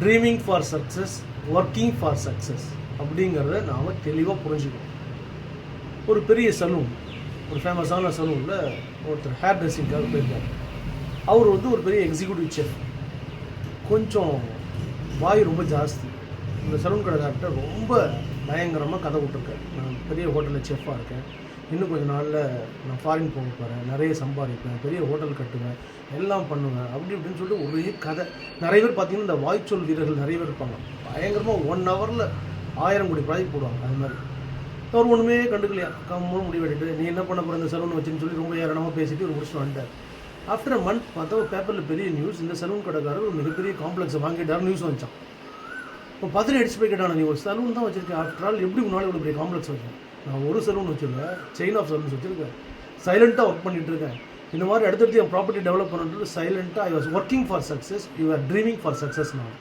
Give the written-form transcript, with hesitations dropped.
Dreaming for success, working for success அப்படிங்கிறத நாம் தெளிவாக புரிஞ்சுக்கணும். ஒரு பெரிய சலூன், ஒரு ஃபேமஸான சலூனில் ஒருத்தர் ஹேர் ட்ரெஸ்ஸிங்காக போயிருக்கார். அவர் ஒரு பெரிய எக்ஸிக்யூட்டிவ் செஃப். கொஞ்சம் வாய் ரொம்ப ஜாஸ்தி. இந்த சலூன் கடைக்கார்ட்ட ரொம்ப பயங்கரமாக கதை விட்டுருக்காரு. நான் பெரிய ஹோட்டலில் செஃப்பாக இருக்கேன், இன்னும் கொஞ்சம் நாளில் நான் ஃபாரின் போக போகிறேன், நிறைய சம்பாதிப்பேன், பெரிய ஹோட்டல் கட்டுவேன், எல்லாம் பண்ணுவேன் அப்படி இப்படின்னு சொல்லிட்டு ஒரே கதை. நிறைய பேர் பார்த்தீங்கன்னா இந்த வாய்ச்சொல் வீரர்கள் நிறைய பேர் இருப்பாங்க. பயங்கரமாக 1 ஹவரில் 1000 கோடி ப்ராஜெக்ட் போடுவாங்க. அது மாதிரி அவர் ஒன்றுமே கண்டுக்கலையா, கம்முன்னு முடிவெடுட்டு நீ என்ன பண்ண போகிற இந்த சலூன் வச்சுன்னு சொல்லி ரொம்ப ஏறனமாக பேசிட்டு ஒரு முடிச்சுட்டு வந்துட்டார். ஆஃப்டர் அ மந்த் பார்த்தா ஒரு பேப்பரில் பெரிய நியூஸ், இந்த சலூன் கடைக்காரர் ஒரு மிகப்பெரிய காம்ப்ளெக்ஸை வாங்கிட்டார் நியூஸ் வந்துச்சான். இப்போ பத்திரி அடிச்சு போய் கேட்டான, நீ ஒரு சலூன் தான் வச்சுருக்கேன், ஆஃப்டர் ஆல் எப்படி உன்னால இவ்வளோ பெரிய காம்ப்ளெக்ஸ் வச்சேன்? நான் ஒரு சலூன் வச்சுருக்கேன், செயின் ஆஃப் சலூன்ஸ் வச்சுருக்கேன், சைலண்ட்டாக ஒர்க் பண்ணிகிட்டு இருக்கேன். இந்த மாதிரி அடுத்தடுத்து என் ப்ராப்பர்ட்டி டெவலப் பண்ணுறது சைலண்ட்டாக. I was working for success, you are dreaming for success. நான்